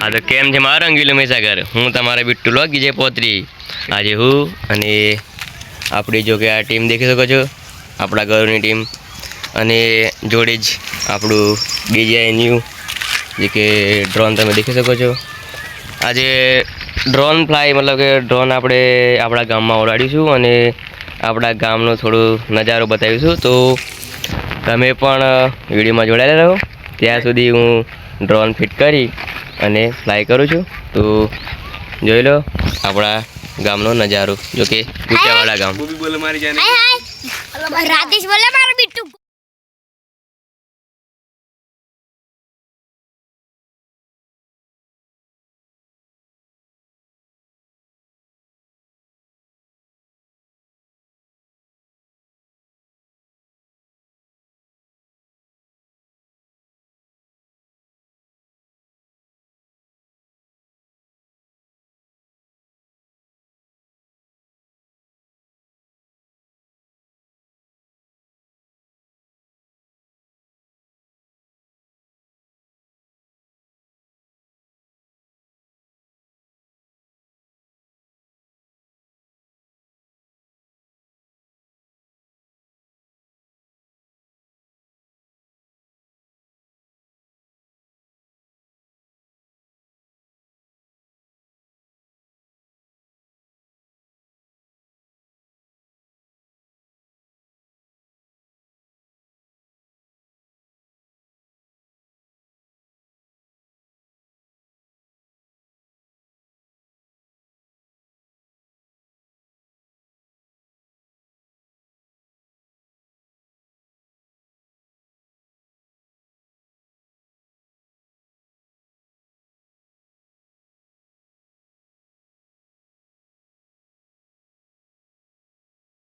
हाँ तो केम छे मारा रंगीलो महीसागर हूँ तमारा बिट्टू लोग कीजे पोतरी आज हूँ अने आपणी जो कि आ टीम देखी सको छो आपणा घरनी टीम अने जोड़े ज आपणुं DJI न्यू जे के ड्रोन तमे देखी सको छो। आज ड्रोन फ्लाय मतलब के ड्रोन आपणे आपणा गाममां उडाडीशुं अने आपणा गामनो थोड़ो नजारो बतावीशुं। तो तमे पण विडियोमां जोडाયેલા रहो। त्यां सुधी हूँ ड्रोन फिट करी अने फ्लाय करूँ छूँ। तो जोई लो आपणा गामनो नजारो जो कि ऊंचावाड़ा गाम। राजेश बोले मारो बिट्टू।